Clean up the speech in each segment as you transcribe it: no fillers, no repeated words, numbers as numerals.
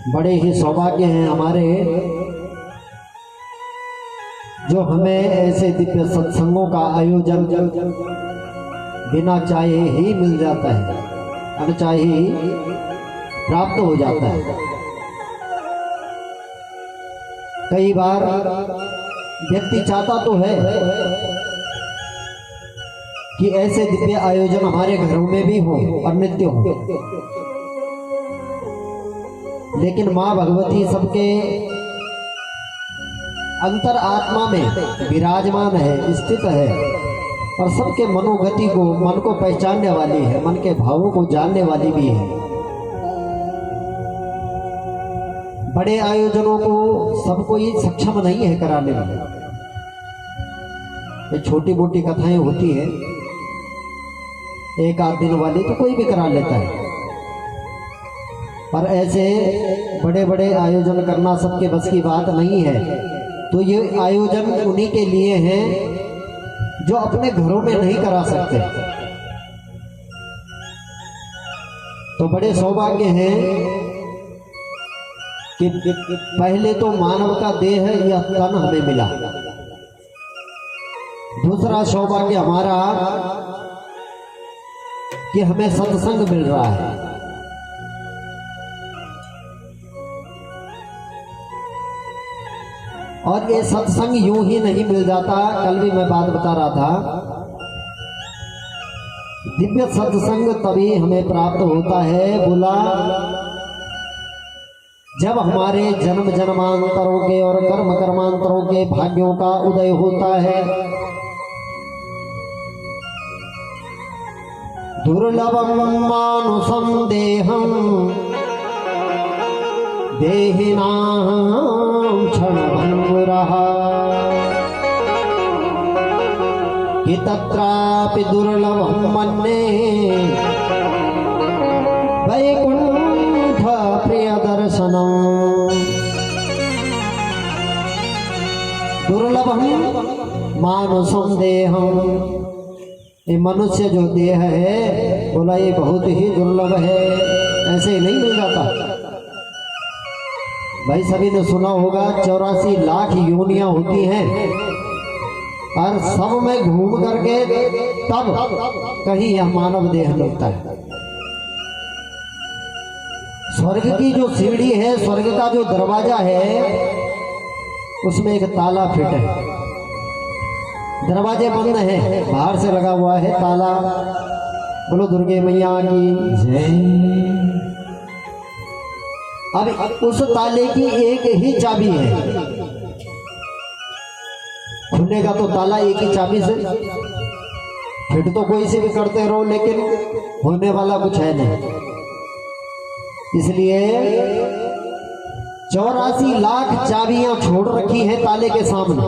बड़े ही सौभाग्य हैं हमारे जो हमें ऐसे दिव्य सत्संगों का आयोजन बिना चाहे ही मिल जाता है, अनचाहे ही प्राप्त हो जाता है। कई बार व्यक्ति चाहता तो है कि ऐसे दिव्य आयोजन हमारे घरों में भी हो और नित्य हो, लेकिन माँ भगवती सबके अंतर आत्मा में विराजमान है, स्थित है और सबके मनोगति को, मन को पहचानने वाली है, मन के भावों को जानने वाली भी है। बड़े आयोजनों को सबको ही सक्षम नहीं है कराने में। ये छोटी मोटी कथाएं होती है एक आध दिन वाली तो कोई भी करा लेता है, पर ऐसे बड़े बड़े आयोजन करना सबके बस की बात नहीं है। तो ये आयोजन उन्हीं के लिए हैं जो अपने घरों में नहीं करा सकते। तो बड़े सौभाग्य हैं कि पहले तो मानव का देह या तन हमें मिला। दूसरा सौभाग्य हमारा कि हमें सत्संग मिल रहा है। और ये सत्संग यूं ही नहीं मिल जाता। कल भी मैं बात बता रहा था, दिव्य सत्संग तभी हमें प्राप्त होता है बोला जब हमारे जन्म जन्मांतरों के और कर्म कर्मांतरों के भाग्यों का उदय होता है। दुर्लभम मानुषम देहम देहिनां क्षणभंगुरः कि तत्रापि दुर्लभं मन्ये वैकुंठ प्रियदर्शनम्। दुर्लभं मानुषं देहं, ये मनुष्य जो देह है बोला ये बहुत ही दुर्लभ है, ऐसे ही नहीं मिल जाता। भाई सभी ने सुना होगा 84 लाख योनियां होती हैं और सब में घूम करके तब कहीं यह मानव देह मिलता है। स्वर्ग की जो सीढ़ी है, स्वर्ग का जो दरवाजा है, उसमें एक ताला फिट है। दरवाजे बंद है, बाहर से लगा हुआ है ताला। बोलो दुर्गे मैया की जय। अब उस ताले की एक ही चाबी है, खुलने का तो ताला एक ही चाबी से। फिट तो कोई से भी करते रहो लेकिन होने वाला कुछ है नहीं। इसलिए 84 लाख चाबियां छोड़ रखी हैं ताले के सामने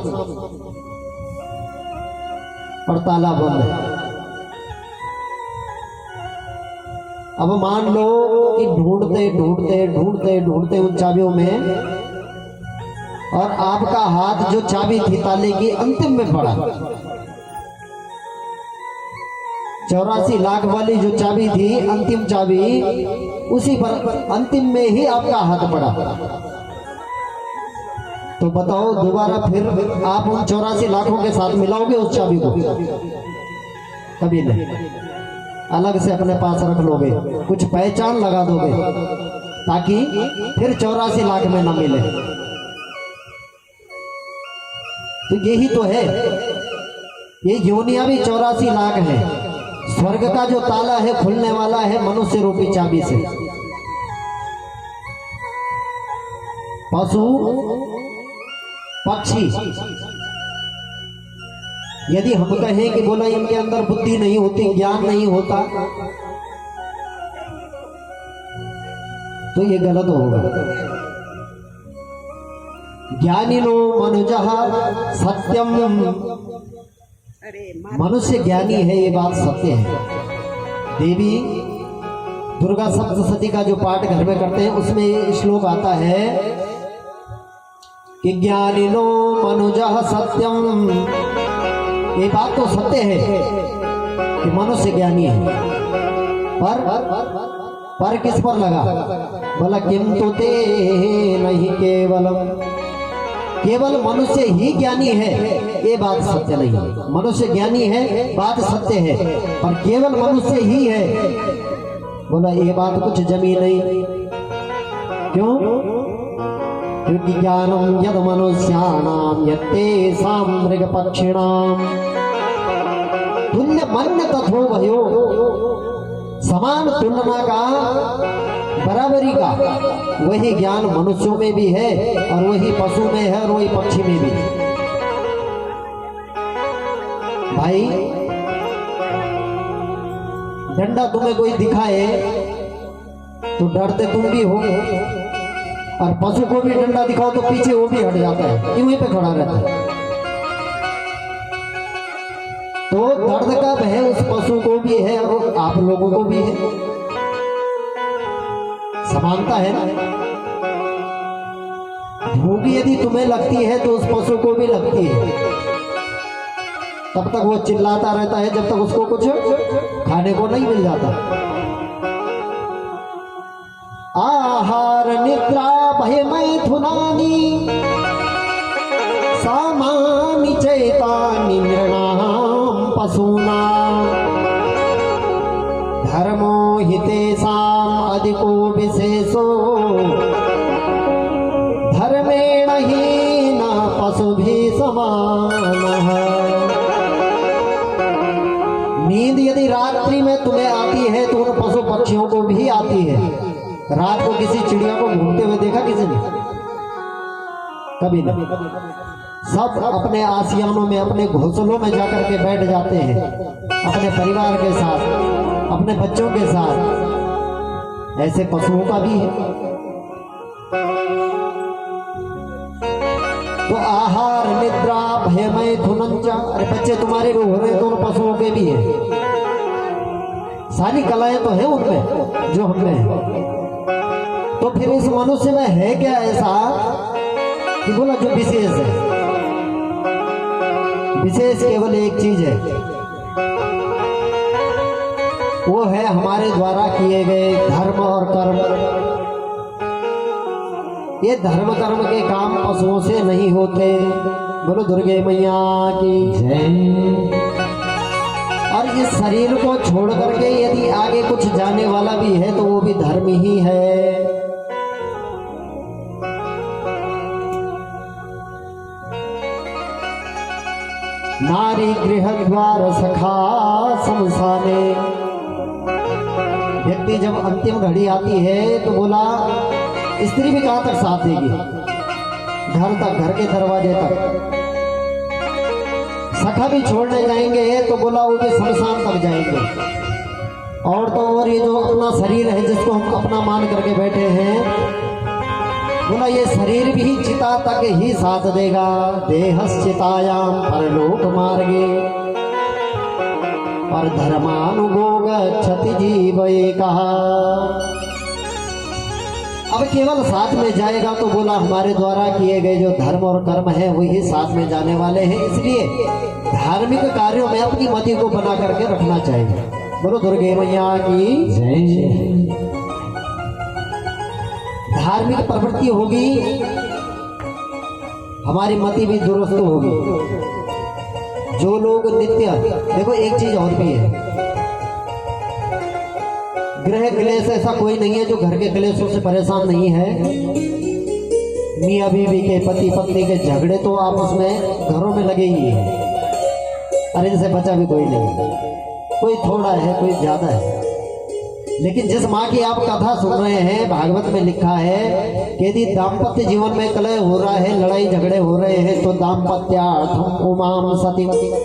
और ताला बंद है। अब मान लो कि ढूंढते ढूंढते ढूंढते ढूंढते उन चाबियों में, और आपका हाथ जो चाबी थी ताले की अंतिम में पड़ा। 84 लाख वाली जो चाबी थी, अंतिम चाबी, उसी पर अंतिम में ही आपका हाथ पड़ा। तो बताओ दोबारा फिर आप उन 84 लाखों के साथ मिलाओगे उस चाबी को? कभी नहीं। अलग से अपने पास रख लोगे, कुछ पहचान लगा दोगे ताकि फिर 84 लाख में न मिले। तो यही तो है, ये योनियां भी 84 लाख है। स्वर्ग का जो ताला है खुलने वाला है मनुष्य रूपी चाबी से। पशु पक्षी, यदि हम कहें कि बोला इनके अंदर बुद्धि नहीं होती, ज्ञान नहीं होता, तो ये गलत होगा। ज्ञानिनो मनुजः सत्यम, मनुष्य ज्ञानी है, ये बात सत्य है। देवी दुर्गा सप्तशती का जो पाठ घर में करते हैं उसमें ये श्लोक आता है कि ज्ञानिनो मनुजः सत्यम। ये बात तो सत्य है कि मनुष्य ज्ञानी है, पर किस पर लगा? बोला किंतु ते नहीं केवलम, केवल मनुष्य ही ज्ञानी है ये बात सत्य नहीं है। मनुष्य ज्ञानी है बात सत्य है, पर केवल मनुष्य ही है, बोला ये बात कुछ जमी नहीं। क्यों? क्योंकि ज्ञानम यद मनुष्याणाम यत्तेषां मृग पक्षिणाम तुल्य मन्य तथो भयो, समान तुलना का बराबरी का वही ज्ञान मनुष्यों में भी है और वही पशु में है और वही पक्षी में भी। भाई डंडा तुम्हें कोई दिखाए तो डरते तुम भी हो, और पशु को भी डंडा दिखाओ तो पीछे वो भी हट जाता है, यूं ही पे खड़ा रहता है। तो दर्द का भय उस पशु को भी है और आप लोगों को भी है, समानता है ना। भूख यदि तुम्हें लगती है तो उस पशु को भी लगती है, तब तक वो चिल्लाता रहता है जब तक उसको कुछ खाने को नहीं मिल जाता। आहार निद्रा भय मैथुनानि सामानि चैतानि नृणां पशूनां धर्मो हि तेषाम् अधिको विशेषो धर्मेण हि न पशुभिः समानः। नींद यदि रात्रि में तुम्हें आती है तो उन पशु पक्षियों को भी आती है। रात को किसी चिड़िया को घूमते हुए देखा किसी ने? कभी नहीं। सब अपने आसियानों में अपने घोंसलों में जाकर के बैठ जाते हैं, अपने परिवार के साथ, अपने बच्चों के साथ। ऐसे पशुओं का भी है। तो आहार निद्रा भय मैथुनञ्च, अरे बच्चे तुम्हारे भी हो रहे तो उन पशुओं के भी है। सारी कलाएं तो है उनमें जो हमें है। तो फिर इस मनुष्य में है क्या ऐसा कि बोला जो विशेष है? विशेष केवल एक चीज है, वो है हमारे द्वारा किए गए धर्म और कर्म। ये धर्म कर्म के काम पशुओं से नहीं होते। बोलो दुर्गे मैया की जय। और इस शरीर को छोड़ करके यदि आगे कुछ जाने वाला भी है तो वो भी धर्म ही है। नारी गृह द्वार सखा शमशाने, व्यक्ति जब अंतिम घड़ी आती है तो बोला स्त्री भी कहां तक साथ देगी? घर तक, घर के दरवाजे तक। सखा भी छोड़ने जाएंगे तो बोला वो भी शमशान तक जाएंगे। और तो और ये जो अपना शरीर है जिसको हम अपना मान करके बैठे हैं, बोला ये शरीर भी चिता तक ही साथ देगा। देहश्चितायाम परलोक मार्गे पर धर्मानुगोग क्षति जीव कहा। अब केवल साथ में जाएगा तो बोला हमारे द्वारा किए गए जो धर्म और कर्म है वही साथ में जाने वाले हैं। इसलिए धार्मिक कार्यों में अपनी मति को बना करके रखना चाहिए। बोलो दुर्गे मैया की जय। धार्मिक प्रवृत्ति होगी, हमारी मति भी दुरुस्त होगी। जो लोग नित्य, देखो एक चीज और भी है, गृह क्लेश ऐसा कोई नहीं है जो घर के क्लेशों से परेशान नहीं है। मियाँ बीवी के, पति पत्नी के झगड़े तो आपस में घरों में लगे ही है। अरे इनसे बचा भी कोई नहीं, कोई थोड़ा है कोई ज्यादा है। लेकिन जिस माँ की आप कथा सुन रहे हैं, भागवत में लिखा है कि यदि दाम्पत्य जीवन में कलह हो रहा है, लड़ाई झगड़े हो रहे हैं, तो दाम्पत्यार्थम उमाम सती